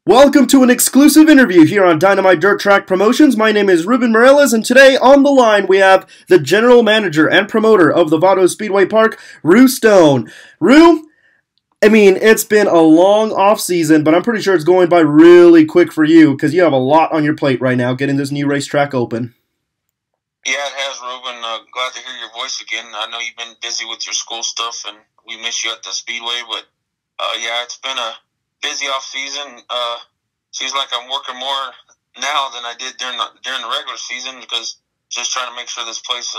Welcome to an exclusive interview here on Dynamite Dirt Track Promotions. My name is Ruben Morales, and today on the line we have the general manager and promoter of the Vado Speedway Park, Rue Stone. Rue, it's been a long off-season, but I'm pretty sure it's going by really quick for you because you have a lot on your plate right now getting this new racetrack open. Yeah, it has, Ruben. Glad to hear your voice again. I know you've been busy with your school stuff, and we miss you at the Speedway, but yeah, it's been a busy off season. Seems like I'm working more now than I did during the regular season because just trying to make sure this place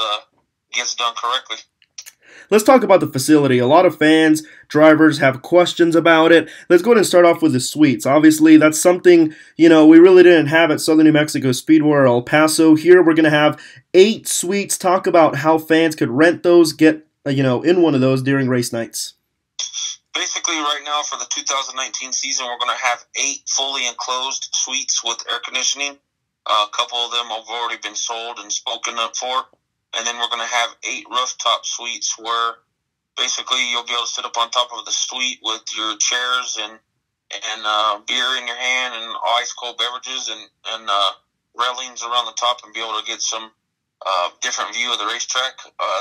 gets done correctly. Let's talk about the facility. A lot of fans, drivers have questions about it. Let's go ahead and start off with the suites. Obviously, that's something, we really didn't have at Southern New Mexico Speedway or El Paso. Here, we're going to have 8 suites. Talk about how fans could rent those, get, in one of those during race nights. Basically, right now for the 2019 season, we're going to have 8 fully enclosed suites with air conditioning. A couple of them have already been sold and spoken up for. And then we're going to have 8 rooftop suites where basically you'll be able to sit up on top of the suite with your chairs and beer in your hand and ice cold beverages and railings around the top and be able to get some different view of the racetrack.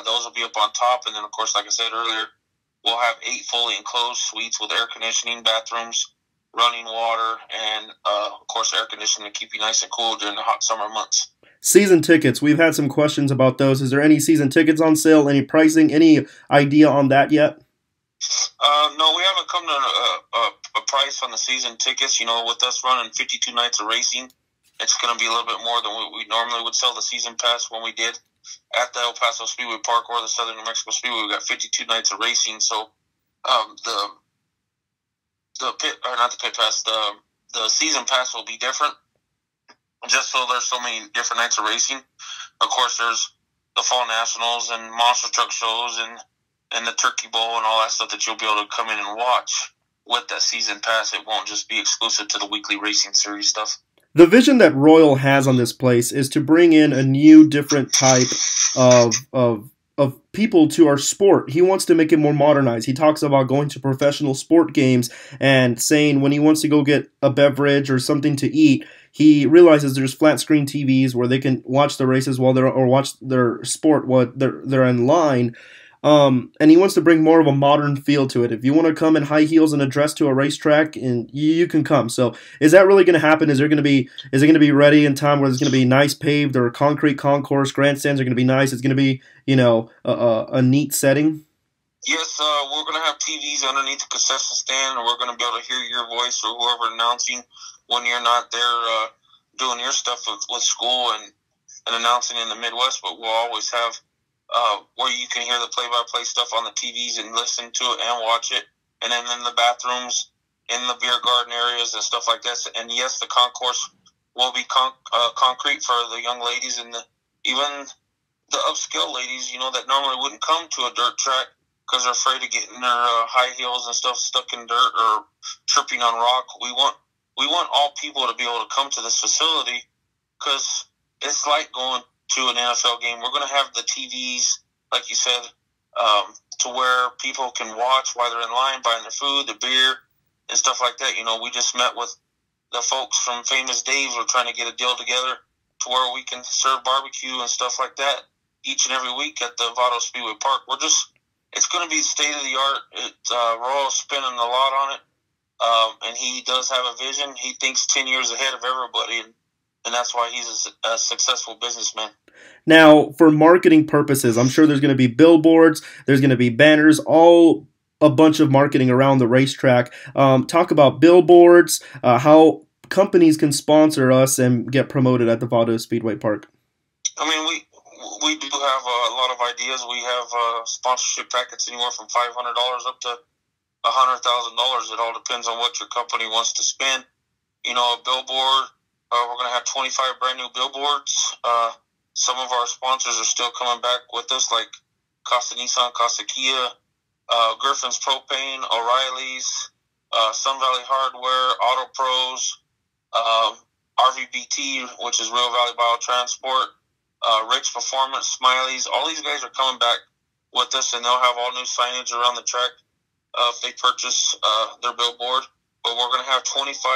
Those will be up on top. And then, of course, like I said earlier, we'll have 8 fully enclosed suites with air conditioning, bathrooms, running water, and, of course, air conditioning to keep you nice and cool during the hot summer months. Season tickets. We've had some questions about those. Is there any season tickets on sale? Any pricing? Any idea on that yet? No, we haven't come to a price on the season tickets. With us running 52 nights of racing, it's going to be a little bit more than we normally would sell the season pass when we did at the El Paso Speedway Park or the Southern New Mexico Speedway. We got 52 nights of racing, so the season pass will be different. Just so there's so many different nights of racing. Of course, there's the Fall Nationals and monster truck shows and the Turkey Bowl and all that stuff that you'll be able to come in and watch with that season pass. It won't just be exclusive to the weekly racing series stuff. The vision that Royal has on this place is to bring in a new, different type of people to our sport. He wants to make it more modernized. He talks about going to professional sport games and saying when he wants to go get a beverage or something to eat, he realizes there's flat screen TVs where they can watch the races or watch their sport while they're in line. And he wants to bring more of a modern feel to it. If you want to come in high heels and a dress to a racetrack, and you can come. So, is that really going to happen? Is it going to be ready in time where it's going to be nice paved or concrete concourse? Grandstands are going to be nice. It's going to be a neat setting. Yes, we're going to have TVs underneath the concession stand, and we're going to be able to hear your voice or whoever announcing when you're not there doing your stuff with school and announcing in the Midwest. But we'll always have where you can hear the play-by-play stuff on the TVs and listen to it and watch it. And then in the bathrooms, in the beer garden areas and stuff like that. And yes, the concourse will be concrete for the young ladies and even the upscale ladies, that normally wouldn't come to a dirt track because they're afraid of getting their high heels and stuff stuck in dirt or tripping on rock. We want all people to be able to come to this facility because it's like going to an NFL game. We're going to have the TVs, like you said, to where people can watch while they're in line buying their food, the beer, and stuff like that. We just met with the folks from Famous Dave's. We're trying to get a deal together to where we can serve barbecue and stuff like that each and every week at the Vado Speedway Park. It's going to be state of the art. Royal's spending a lot on it, and he does have a vision. He thinks 10 years ahead of everybody, and that's why he's a successful businessman. Now, for marketing purposes, I'm sure there's going to be billboards, there's going to be banners, all a bunch of marketing around the racetrack. Talk about billboards, how companies can sponsor us and get promoted at the Vado Speedway Park. We do have a lot of ideas. We have sponsorship packets anywhere from $500 up to $100,000. It all depends on what your company wants to spend. A billboard, we're going to have 25 brand new billboards. Some of our sponsors are still coming back with us, like Costa Nissan, Costa Kia, Griffin's Propane, O'Reilly's, Sun Valley Hardware, Auto Pros, RVBT, which is Real Valley Biotransport, Rick's Performance, Smiley's. All these guys are coming back with us, and they'll have all new signage around the track if they purchase their billboard. But we're going to have 25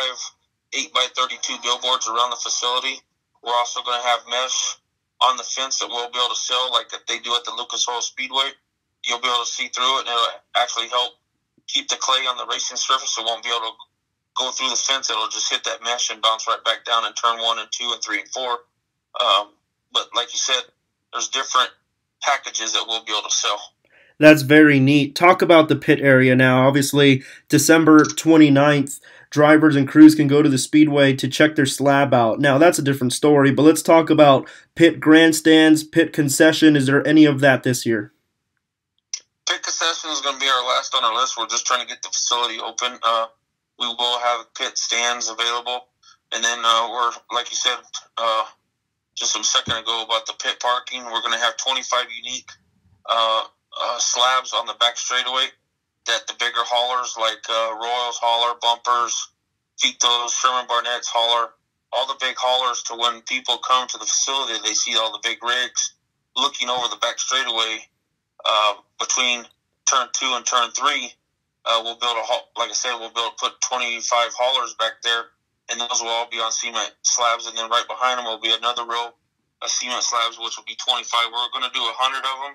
8x32 billboards around the facility. We're also going to have mesh on the fence that we'll be able to sell, like they do at the Lucas Oil Speedway. You'll be able to see through it, and it'll actually help keep the clay on the racing surface. It won't be able to go through the fence. It'll just hit that mesh and bounce right back down in turn 1 and 2 and 3 and 4. But like you said, there's different packages that we'll be able to sell. That's very neat. Talk about the pit area now. Obviously, December 29th, drivers and crews can go to the Speedway to check their slab out. Now, that's a different story, but let's talk about pit grandstands, pit concession. Is there any of that this year? Pit concession is going to be our last on our list. We're just trying to get the facility open. We will have pit stands available. And then we're, like you said just a second ago about the pit parking, we're going to have 25 unique slabs on the back straightaway that the bigger haulers like Royals hauler, Bumpers, Fitos, Sherman Barnett's hauler, all the big haulers, to when people come to the facility, they see all the big rigs looking over the back straightaway between turn 2 and turn 3. We'll be able to, like I said, we'll be able to put 25 haulers back there, and those will all be on cement slabs, and then right behind them will be another row of cement slabs, which will be 25. We're going to do 100 of them.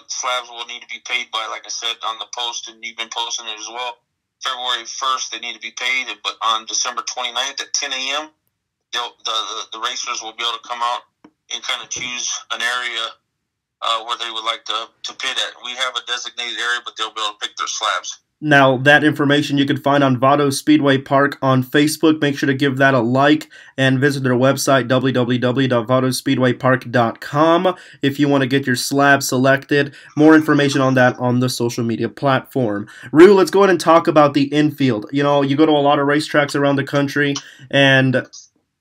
Slabs will need to be paid by, like I said, on the post, and you've been posting it as well. February 1st, they need to be paid, but on December 29th at 10 a.m., the racers will be able to come out and kind of choose an area where they would like to pit at. We have a designated area, but they'll be able to pick their slabs. Now, that information you can find on Vado Speedway Park on Facebook. Make sure to give that a like and visit their website, www.vadospeedwaypark.com, if you want to get your slab selected. More information on that on the social media platform. Rue, let's go ahead and talk about the infield. You know, you go to a lot of racetracks around the country, and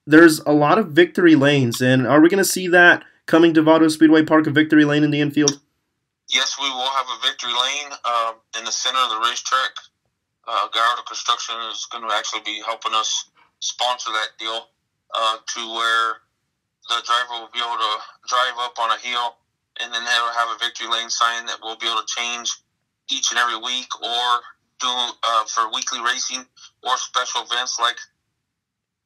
there's a lot of victory lanes. And are we going to see that coming to Vado Speedway Park, a victory lane in the infield? Yes, we will have a victory lane in the center of the racetrack. Gallardo Construction is going to actually be helping us sponsor that deal to where the driver will be able to drive up on a hill, and then they'll have a victory lane sign that we'll be able to change each and every week, or do for weekly racing or special events like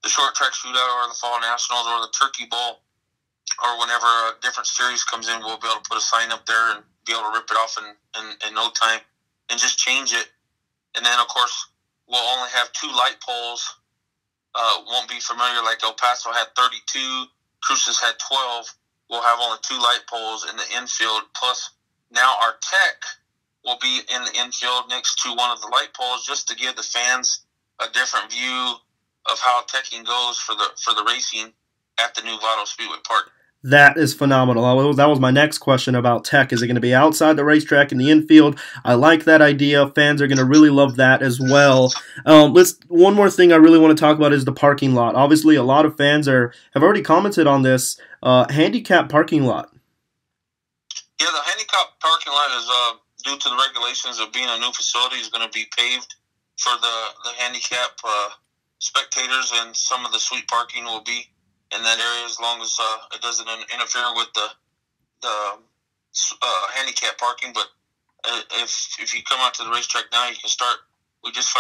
the short track shootout or the fall nationals or the turkey bowl, or whenever a different series comes in, we'll be able to put a sign up there and be able to rip it off in no time and just change it. And then, of course, we'll only have 2 light poles. Won't be familiar, like El Paso had 32, Cruces had 12. We'll have only 2 light poles in the infield. Plus, now our tech will be in the infield next to one of the light poles, just to give the fans a different view of how teching goes for the racing at the new Vado Speedway Park. That is phenomenal. That was my next question about tech. Is it going to be outside the racetrack in the infield? I like that idea. Fans are going to really love that as well. One more thing I really want to talk about is the parking lot. Obviously, a lot of fans have already commented on this. Handicap parking lot. Yeah, the handicap parking lot is due to the regulations of being a new facility, is going to be paved for the handicap spectators, and some of the suite parking will be in that area, as long as it doesn't interfere with the handicap parking. But if you come out to the racetrack now, you can start. We just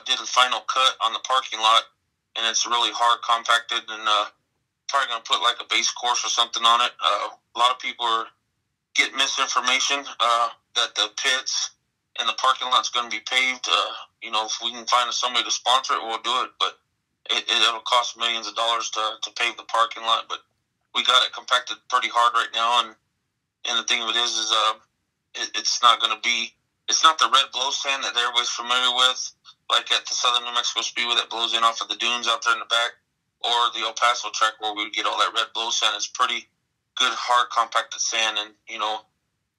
did a final cut on the parking lot, and it's really hard compacted, and probably going to put like a base course or something on it. A lot of people are getting misinformation that the pits and the parking lot's going to be paved. If we can find somebody to sponsor it, we'll do it, but it'll cost millions of dollars to pave the parking lot. But we got it compacted pretty hard right now, and the thing of it is it's not going to be, it's not the red blow sand that everybody's familiar with, like at the Southern New Mexico Speedway that blows in off of the dunes out there in the back, or the El Paso track where we would get all that red blow sand. It's pretty good, hard, compacted sand, and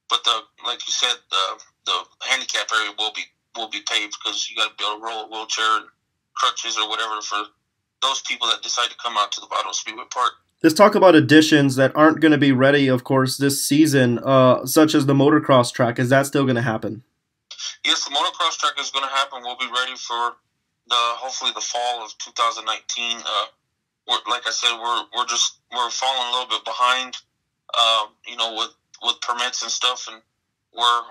but like you said, the handicap area will be paved, because you got to be able to roll a wheelchair and crutches or whatever for those people that decide to come out to the Vado Speedway Park. Let's talk about additions that aren't going to be ready, of course, this season, such as the Motocross Track. Is that still going to happen? Yes, the Motocross Track is going to happen. We'll be ready for hopefully the fall of 2019. Like I said, we're falling a little bit behind, with permits and stuff, and we're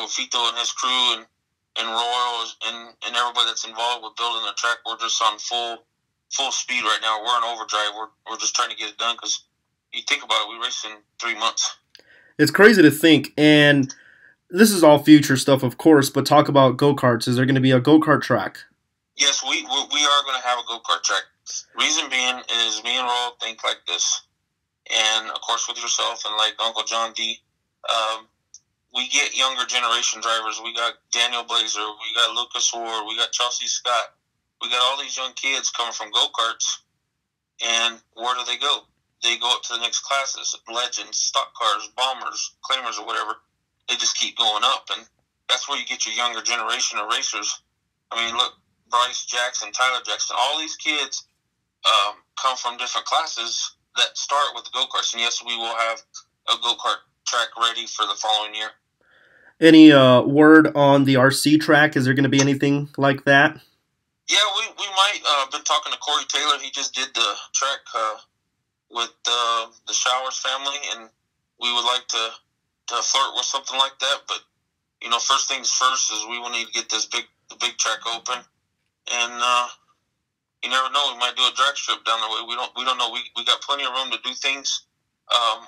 Fito and his crew and and Royal and everybody that's involved with building the track, we're just on full speed right now. We're in overdrive. We're just trying to get it done because you think about it, we race in 3 months. It's crazy to think, and this is all future stuff, of course, but talk about go-karts. Is there going to be a go-kart track? Yes, we are going to have a go-kart track. Reason being is me and Royal think like this, and of course with yourself and like Uncle John D, we get younger generation drivers. We got Daniel Blazer, we got Lucas Ward, we got Chelsea Scott. We got all these young kids coming from go-karts, and where do they go? They go up to the next classes, legends, stock cars, bombers, claimers, or whatever. They just keep going up, and that's where you get your younger generation of racers. I mean, look, Bryce Jackson, Tyler Jackson, all these kids come from different classes that start with the go-karts, and yes, we will have a go-kart track ready for the following year. Any word on the RC track? Is there going to be anything like that? Yeah, we might. Been talking to Corey Taylor. He just did the track with the Showers family, and we would like to flirt with something like that. But you know, first things first is we will need to get the big track open, and you never know, we might do a drag strip down the way. We don't know. We got plenty of room to do things.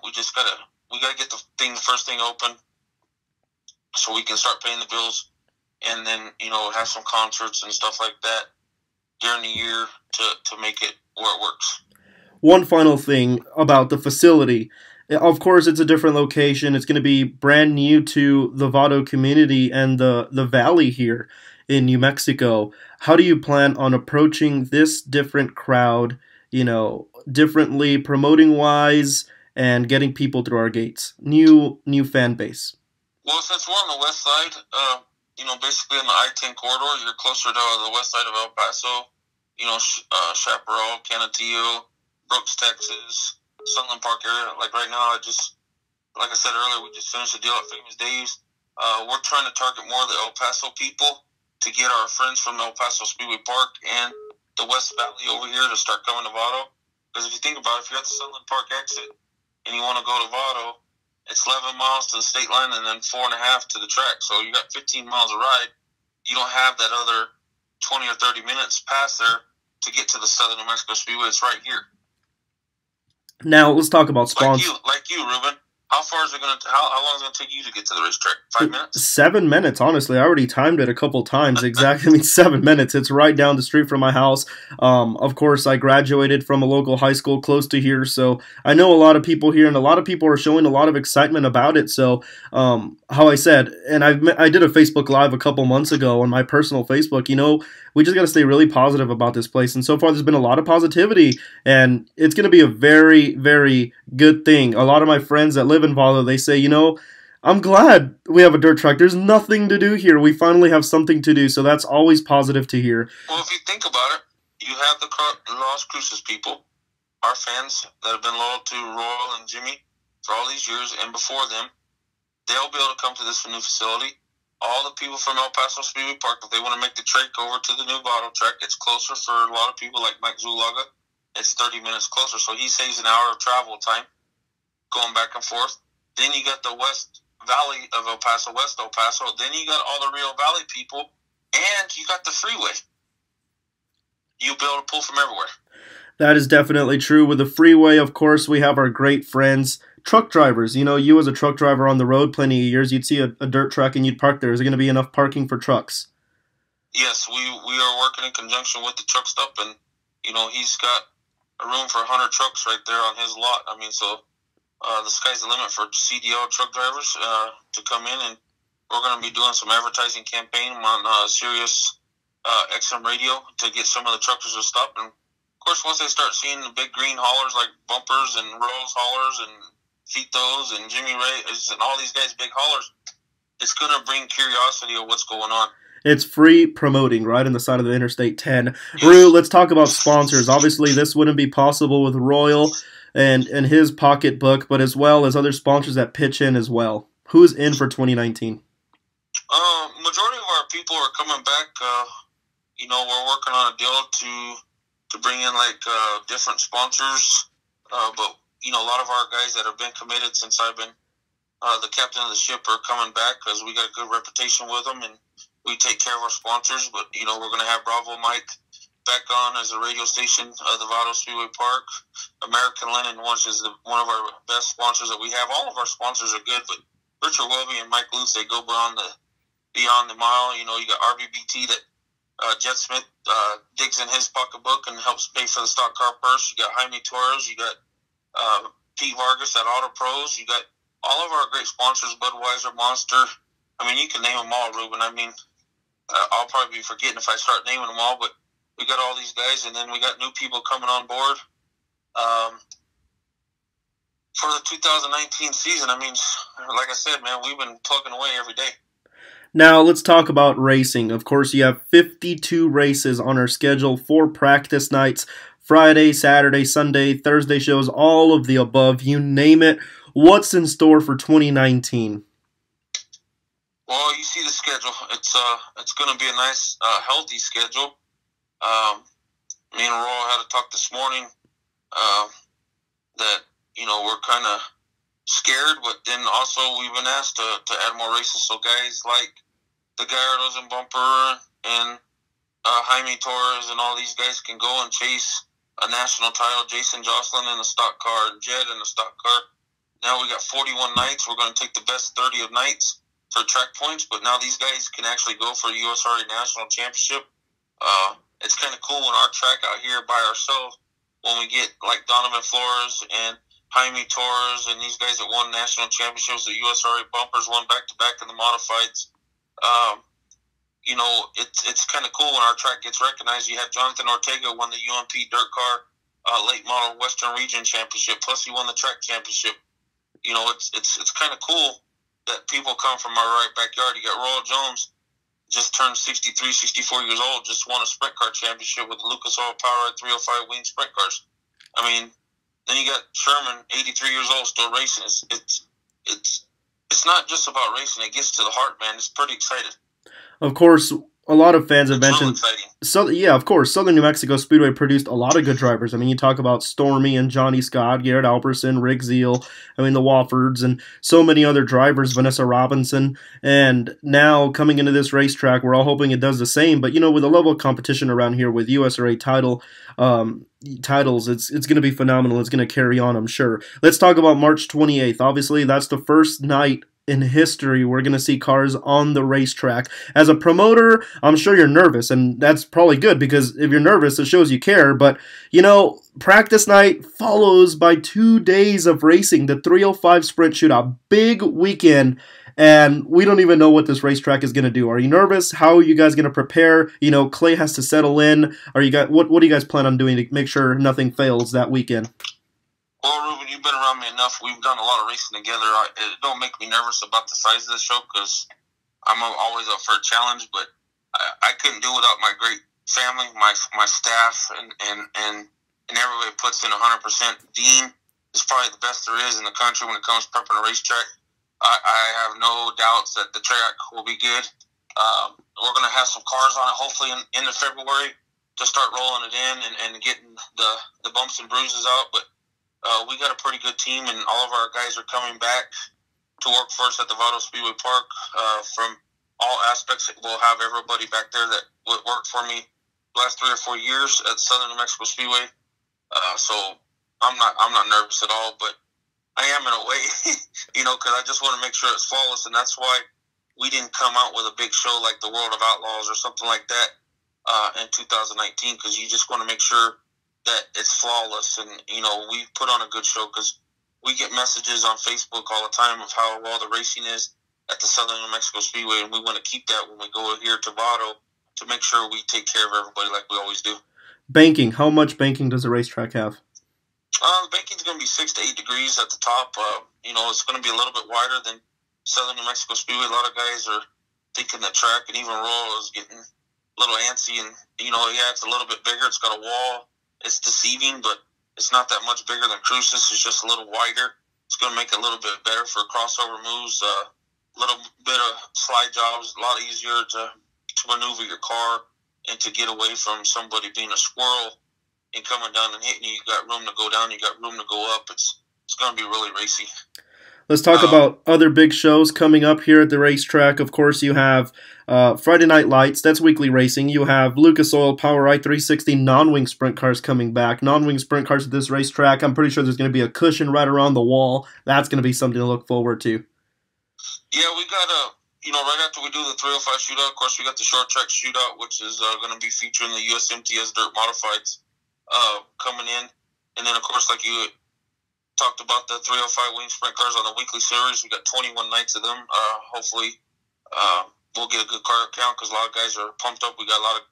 We just gotta get the first thing open, so we can start paying the bills, and then, you know, have some concerts and stuff like that during the year to make it where it works. One final thing about the facility. Of course, it's a different location. It's going to be brand new to the Vado community and the valley here in New Mexico. How do you plan on approaching this different crowd, you know, differently, promoting-wise, and getting people through our gates? New fan base. Well, since we're on the west side, you know, basically in the I-10 corridor, you're closer to the west side of El Paso, you know, Chaparral, Canutillo, Brooks, Texas, Sunland Park area. Like right now, like I said earlier, we just finished a deal at Famous Dave's. We're trying to target more of the El Paso people to get our friends from El Paso Speedway Park and the West Valley over here to start coming to Vado. Because if you think about it, if you're at the Sunland Park exit and you want to go to Vado, it's 11 miles to the state line and then 4.5 to the track. So you got 15 miles of ride. You don't have that other 20 or 30 minutes past there to get to the Southern New Mexico Speedway. It's right here. Now let's talk about sponsors. Like you, Ruben. How long is it going to take you to get to the racetrack? 5 minutes? 7 minutes, honestly. I already timed it a couple times. Exactly. I mean, 7 minutes. It's right down the street from my house. Of course, I graduated from a local high school close to here, so I know a lot of people here, and a lot of people are showing a lot of excitement about it. So, how I said, and I did a Facebook Live a couple months ago on my personal Facebook, you know, we just got to stay really positive about this place. And so far, there's been a lot of positivity, and it's going to be a very, very good thing. A lot of my friends that live in Vado, they say, you know, I'm glad we have a dirt track. There's nothing to do here. We finally have something to do, so that's always positive to hear. Well, if you think about it, you have the Las Cruces people, our fans that have been loyal to Royal and Jimmy for all these years, and before them, they'll be able to come to this new facility. All the people from El Paso Speedway Park, if they want to make the trek over to the new Vado track, it's closer for a lot of people like Mike Zulaga. It's 30 minutes closer, so he saves an hour of travel time going back and forth. Then you got the West Valley of El Paso, West El Paso. Then you got all the Rio Valley people, and you got the freeway. You'll be able to pull from everywhere. That is definitely true. With the freeway, of course, we have our great friends, truck drivers. You know, you as a truck driver on the road plenty of years, you'd see a dirt track and you'd park there. Is there going to be enough parking for trucks? Yes, we are working in conjunction with the truck stop, and, you know, he's got a room for 100 trucks right there on his lot. I mean, so the sky's the limit for CDL truck drivers to come in, and we're going to be doing some advertising campaign on Sirius XM radio to get some of the truckers to stop. And of course, once they start seeing the big green haulers like Bumpers and Rose haulers and Fitos and Jimmy Ray and all these guys, big haulers, it's going to bring curiosity of what's going on. It's free promoting right on the side of the Interstate 10. Yes. Rue, let's talk about sponsors. Obviously, this wouldn't be possible with Royal and his pocketbook, but as well as other sponsors that pitch in as well. Who's in for 2019? Majority of our people are coming back. You know, we're working on a deal to bring in like different sponsors. But you know, a lot of our guys that have been committed since I've been the captain of the ship are coming back because we got a good reputation with them, and we take care of our sponsors. But, you know, we're going to have Bravo Mike back on as a radio station of the Vado Speedway Park. American Linen, which is one of our best sponsors that we have. All of our sponsors are good, but Richard Welby and Mike Lutz, they go beyond the mile. You know, you got RBBT that Jet Smith digs in his pocketbook and helps pay for the stock car purse. You got Jaime Torres. You got Pete Vargas at Auto Pros. You got all of our great sponsors, Budweiser, Monster. I mean, you can name them all, Ruben. I mean, I'll probably be forgetting if I start naming them all, but we got all these guys, and then we got new people coming on board. For the 2019 season, I mean, like I said, man, we've been plugging away every day. Now, let's talk about racing. Of course, you have 52 races on our schedule, 4 practice nights, Friday, Saturday, Sunday, Thursday shows, all of the above, you name it. What's in store for 2019? Well, you see the schedule. It's going to be a nice, healthy schedule. Me and Royal had a talk this morning that, you know, we're kind of scared, but then also we've been asked to add more races, so guys like the Gallardos and Bumper and Jaime Torres and all these guys can go and chase a national title. Jason Jocelyn in a stock car, Jed in a stock car. Now we got 41 nights. We're going to take the best 30 of nights for track points, but now these guys can actually go for a USRA national championship. It's kind of cool when our track out here by ourselves, when we get like Donovan Flores and Jaime Torres and these guys that won national championships, the USRA Bumpers won back-to-back in the modifieds. You know, it's kind of cool when our track gets recognized. You had Jonathan Ortega won the UMP Dirt Car Late Model Western Region Championship, plus he won the track championship. You know, it's kind of cool that people come from our right backyard. You got Royal Jones, just turned 63, 64 years old, just won a sprint car championship with Lucas Oil POWRi 305 wing sprint cars. I mean, then you got Sherman, 83 years old, still racing. It's not just about racing. It gets to the heart, man. It's pretty exciting. Of course, a lot of fans have mentioned. So yeah, of course, Southern New Mexico Speedway produced a lot of good drivers. I mean, you talk about Stormy and Johnny Scott, Garrett Alperson, Rick Zeal, I mean, the Woffords, and so many other drivers, Vanessa Robinson. And now, coming into this racetrack, we're all hoping it does the same. But, you know, with the level of competition around here with USRA titles, it's going to be phenomenal. It's going to carry on, I'm sure. Let's talk about March 28th. Obviously, that's the first night in history we're going to see cars on the racetrack. As a promoter, I'm sure you're nervous, and that's probably good, because if you're nervous, it shows you care. But, you know, practice night follows by 2 days of racing, the 305 Sprint Shootout. Big weekend, and we don't even know what this racetrack is going to do. Are you nervous? How are you guys going to prepare? You know, Clay has to settle in. What do you guys plan on doing to make sure nothing fails that weekend? Well, Ruben, you've been around me enough. We've done a lot of racing together. It don't make me nervous about the size of the show, because I'm always up for a challenge, but I couldn't do without my great family, my staff, and everybody puts in 100%. Dean is probably the best there is in the country when it comes to prepping a racetrack. I have no doubts that the track will be good. We're going to have some cars on it, hopefully in end of February, to start rolling it in and getting the bumps and bruises out, but we got a pretty good team, and all of our guys are coming back to work for us at the Vado Speedway Park. From all aspects, we'll have everybody back there that worked for me the last 3 or 4 years at Southern New Mexico Speedway. So I'm not nervous at all, but I am in a way, you know, because I just want to make sure it's flawless, and that's why we didn't come out with a big show like the World of Outlaws or something like that in 2019, because you just want to make sure that it's flawless, and, you know, we put on a good show, because we get messages on Facebook all the time of how well the racing is at the Southern New Mexico Speedway, and we want to keep that when we go here to Vado, to make sure we take care of everybody like we always do. Banking. How much banking does the racetrack have? The banking's going to be 6 to 8 degrees at the top. You know, it's going to be a little bit wider than Southern New Mexico Speedway. A lot of guys are thinking the track, and even Royal is getting a little antsy, and, you know, yeah, it's a little bit bigger. It's got a wall. It's deceiving, but it's not that much bigger than Cruces. It's just a little wider. It's going to make it a little bit better for crossover moves, a little bit of slide jobs, a lot easier to maneuver your car and to get away from somebody being a squirrel and coming down and hitting you. You got room to go down. You got room to go up. It's going to be really racy. Let's talk about other big shows coming up here at the racetrack. Of course, you have Friday Night Lights. That's weekly racing. You have Lucas Oil POWRi 360 non-wing sprint cars coming back. Non-wing sprint cars at this racetrack. I'm pretty sure there's going to be a cushion right around the wall. That's going to be something to look forward to. Yeah, we got right after we do the 305 shootout, of course, we got the short track shootout, which is going to be featuring the USMTS Dirt Modifieds coming in. And then, of course, like you talked about the 305 wing sprint cars on the weekly series. We got 21 nights of them. Hopefully, we'll get a good car count because a lot of guys are pumped up. We got a lot of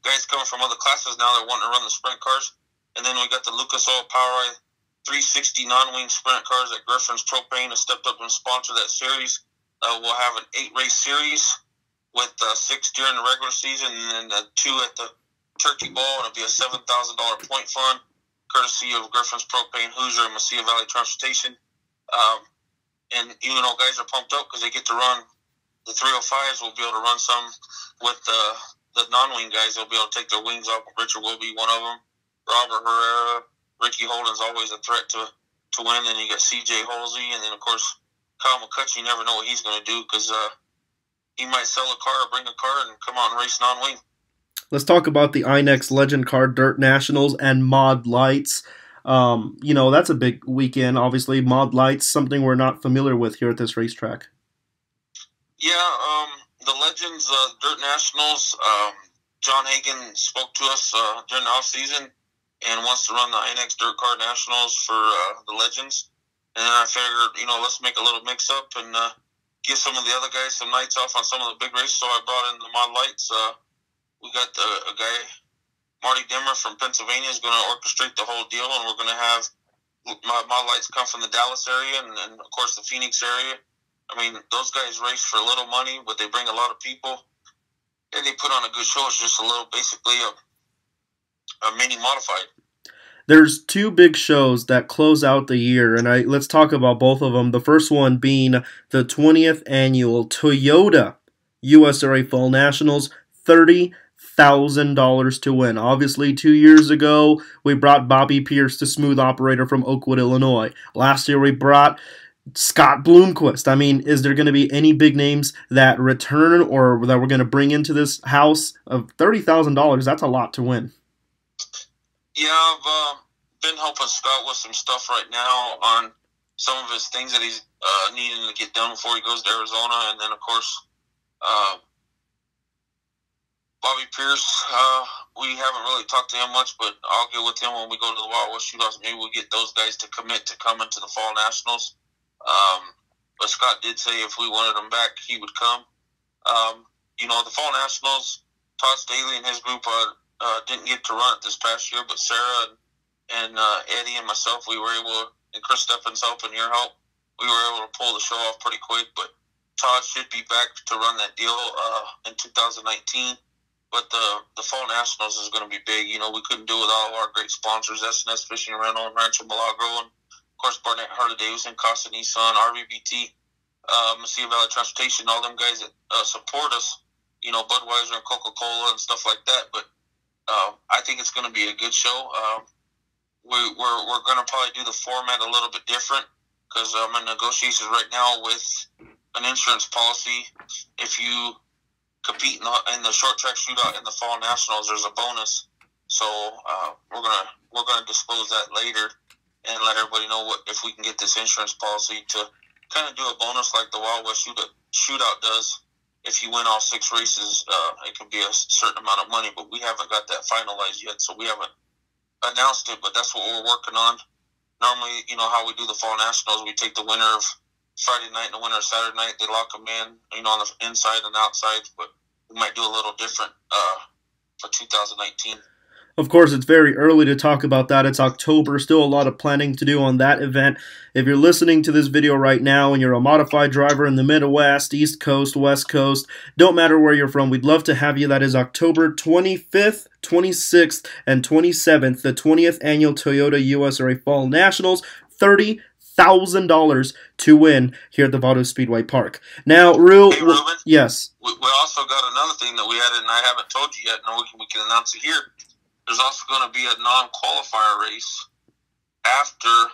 guys coming from other classes now that want to run the sprint cars. And then we got the Lucas Oil POWRi 360 non-wing sprint cars at Griffin's Propane has stepped up and sponsored that series. We'll have an 8-race series with 6 during the regular season and then 2 at the Turkey Bowl, and it'll be a $7,000 point fund, courtesy of Griffin's Propane, Hoosier, and Mesilla Valley Transportation. And guys are pumped up because they get to run the 305s. We'll be able to run some with the non-wing guys. They'll be able to take their wings off. Richard will be one of them. Robert Herrera, Ricky Holden's always a threat to win. And you got C.J. Halsey, and then of course Kyle McCutcheon. You never know what he's going to do because he might sell a car or bring a car and come out and race non-wing. Let's talk about the INEX Legend Car Dirt Nationals and Mod Lights. That's a big weekend, obviously. Mod Lights, something we're not familiar with here at this racetrack. Yeah, the Legends Dirt Nationals, John Hagan spoke to us during the off-season and wants to run the INEX Dirt Car Nationals for the Legends. And I figured, let's make a little mix-up and give some of the other guys some nights off on some of the big races. So I brought in the Mod Lights. We got a guy, Marty Dimmer from Pennsylvania, is going to orchestrate the whole deal, and we're going to have Mod Lights come from the Dallas area and, of course, the Phoenix area. I mean, those guys race for little money, but they bring a lot of people, and they put on a good show. It's just basically a mini modified. There's 2 big shows that close out the year, and let's talk about both of them. The first one being the 20th annual Toyota USRA Fall Nationals, $30,000 to win. Obviously, 2 years ago, we brought Bobby Pierce, the smooth operator from Oakwood, Illinois. Last year, we brought Scott Bloomquist. I mean, is there going to be any big names that return or that we're going to bring into this house of $30,000? That's a lot to win. Yeah, I've been helping Scott with some stuff right now on some of his things that he's needing to get done before he goes to Arizona. And then, of course, Bobby Pierce, we haven't really talked to him much, but I'll get with him when we go to the Wild West Shootouts. Maybe we'll get those guys to commit to coming to the Fall Nationals. But Scott did say if we wanted him back, he would come. The Fall Nationals, Todd Staley and his group didn't get to run it this past year, but Sarah and Eddie and myself, we were able, and Chris Stephens helping your help, we were able to pull the show off pretty quick. But Todd should be back to run that deal in 2019. But the Fall Nationals is going to be big. We couldn't do it with all of our great sponsors, S&S Fishing Rental and Rancho Milagro, and of course Barnett Harley-Davidson, Costa Nissan, RVBT, Mesilla Valley Transportation, all them guys that support us, Budweiser and Coca-Cola and stuff like that. But I think it's going to be a good show. We're going to probably do the format a little bit different because I'm in negotiations right now with an insurance policy. If you compete in the short track shootout in the Fall Nationals, there's a bonus. So we're gonna disclose that later and let everybody know if we can get this insurance policy to kind of do a bonus like the Wild West shootout does. If you win all 6 races, it can be a certain amount of money, but we haven't got that finalized yet, so we haven't announced it, but that's what we're working on. Normally, how we do the Fall Nationals, we take the winner of Friday night and the winner of Saturday night, they lock them in, on the inside and outside, but we might do a little different for 2019. Of course, it's very early to talk about that. It's October, still a lot of planning to do on that event. If you're listening to this video right now and you're a modified driver in the Midwest, East Coast, West Coast, don't matter where you're from, we'd love to have you. That is October 25th, 26th, and 27th, the 20th Annual Toyota USRA Fall Nationals, $30,000 to win here at the Vado Speedway Park. Now, Rue, hey, Ruben, yes. We also got another thing that we added, and I haven't told you yet, and we can announce it here. There's also going to be a non-qualifier race after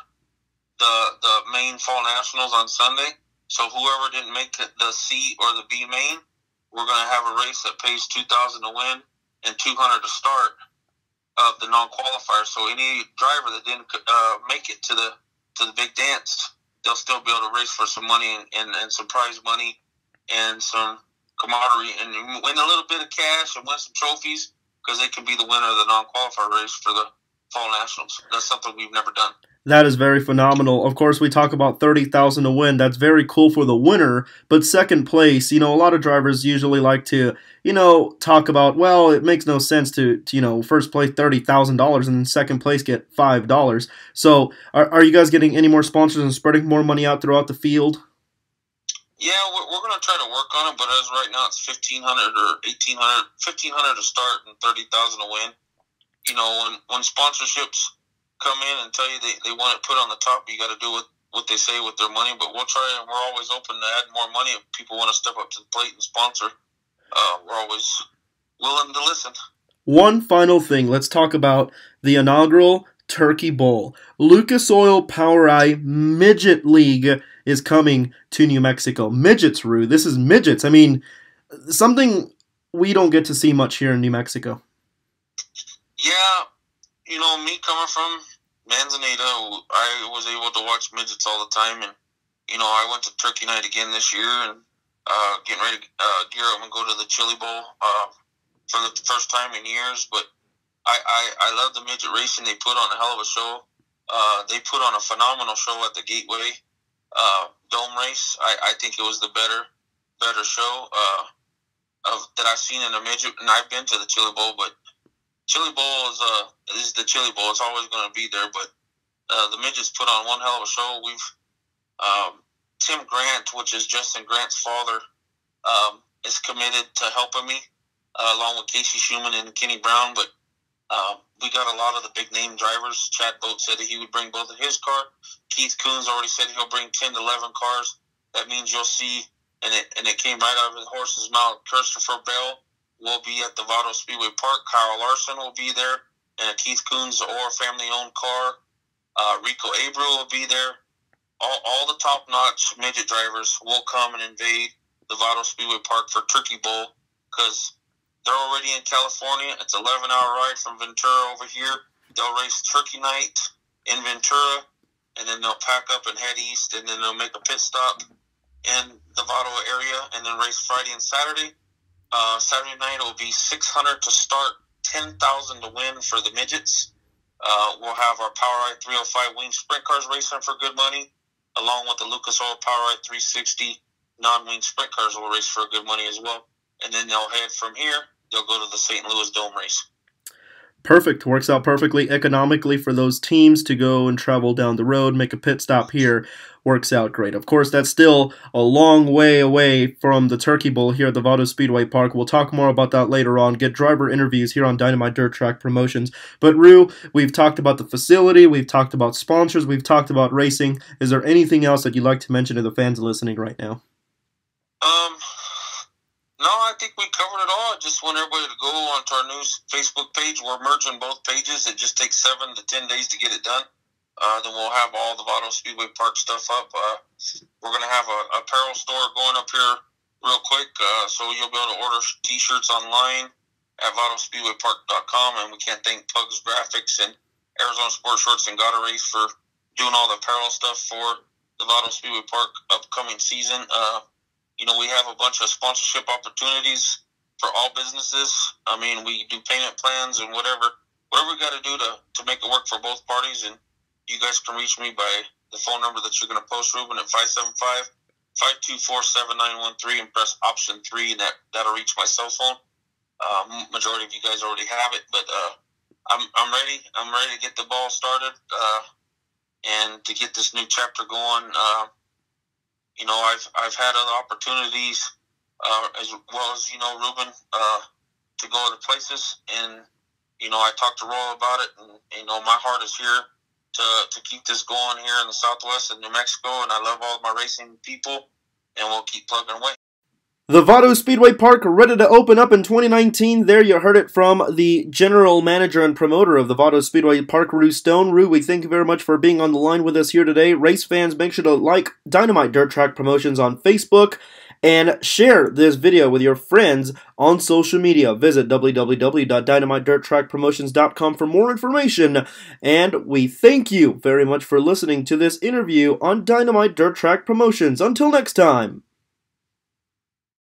the main fall nationals on Sunday. So whoever didn't make the C or the B main, we're going to have a race that pays $2,000 to win and $200 to start of the non-qualifier. So any driver that didn't make it to the big dance, they'll still be able to race for some money and some prize money and some camaraderie and win a little bit of cash and win some trophies, because they could be the winner of the non-qualifier race for the fall nationals. That's something we've never done. That is very phenomenal. Of course, we talk about $30,000 to win. That's very cool for the winner. But second place, a lot of drivers usually like to, talk about, well, it makes no sense to first place $30,000 and then second place get $5. So are you guys getting any more sponsors and spreading more money out throughout the field? Yeah, we're going to try to work on it, but as right now it's $1,500 or $1,800, $1,500 to start and $30,000 to win. When sponsorships come in and tell you they want it put on the top, you got to do what they say with their money. But we'll try, and we're always open to add more money if people want to step up to the plate and sponsor. We're always willing to listen. One final thing, let's talk about the inaugural Turkey Bowl. Lucas Oil POWRi Midget League is coming to New Mexico. Midgets, Rue. This is midgets. I mean, something we don't get to see much here in New Mexico. Yeah, me coming from Manzanita, I was able to watch midgets all the time, and I went to Turkey Night again this year, and getting ready to gear up and go to the Chili Bowl for the first time in years. But I love the midget racing. They put on a hell of a show. They put on a phenomenal show at the Gateway Dome race. I think it was the better show that I've seen in a midget, and I've been to the Chili Bowl, but Chili Bowl is the Chili Bowl. It's always going to be there, but the midgets put on one hell of a show. We've Tim Grant, which is Justin Grant's father, is committed to helping me, along with Casey Schumann and Kenny Brown. But we got a lot of the big name drivers. Chad Boat said that he would bring both of his car. Keith Coons already said he'll bring 10 to 11 cars. That means you'll see, and it came right out of the horse's mouth, Christopher Bell will be at the Vado Speedway Park. Kyle Larson will be there in a Keith Coons or family-owned car. Rico Abreu will be there. All the top-notch midget drivers will come and invade the Vado Speedway Park for Turkey Bowl, because they're already in California. It's an 11-hour ride from Ventura over here. They'll race Turkey Night in Ventura, and then they'll pack up and head east, and then they'll make a pit stop in the Vado area, and then race Friday and Saturday. Saturday night it will be $600 to start, $10,000 to win for the midgets. We'll have our POWRi 305 wing sprint cars racing for good money, along with the Lucas Oil POWRi 360 non-wing sprint cars will race for good money as well. And then they'll head from here. They'll go to the St. Louis Dome race. Perfect. Works out perfectly economically for those teams to go and travel down the road, make a pit stop here. Works out great. Of course, that's still a long way away from the Turkey Bowl here at the Vado Speedway Park. We'll talk more about that later on, get driver interviews here on Dynamite Dirt Track Promotions. But, Rue, we've talked about the facility, we've talked about sponsors, we've talked about racing. Is there anything else that you'd like to mention to the fans listening right now? No, I think we covered it all. I just want everybody to go onto our new Facebook page. We're merging both pages. It just takes 7 to 10 days to get it done. Then we'll have all the Vado Speedway Park stuff up. We're going to have a apparel store going up here real quick, so you'll be able to order T-shirts online at VadoSpeedwayPark.com. And we can't thank Pugs Graphics and Arizona Sports Shorts and Gotta Race for doing all the apparel stuff for the Vado Speedway Park upcoming season. We have a bunch of sponsorship opportunities for all businesses. I mean, we do payment plans and whatever we got to do to make it work for both parties. And you guys can reach me by the phone number that you're going to post, Ruben, at 575-524-7913 and press option 3, and that'll reach my cell phone. Majority of you guys already have it, but I'm ready. I'm ready to get the ball started and to get this new chapter going. I've had other opportunities, as well as, Ruben, to go other places. And, I talked to Royal about it. And, my heart is here to keep this going here in the Southwest and New Mexico. And I love all of my racing people. And we'll keep plugging away. The Vado Speedway Park ready to open up in 2019. There you heard it from the general manager and promoter of the Vado Speedway Park, Rue Stone. Rue, we thank you very much for being on the line with us here today. Race fans, make sure to like Dynamite Dirt Track Promotions on Facebook and share this video with your friends on social media. Visit www.dynamitedirttrackpromotions.com for more information. And we thank you very much for listening to this interview on Dynamite Dirt Track Promotions. Until next time.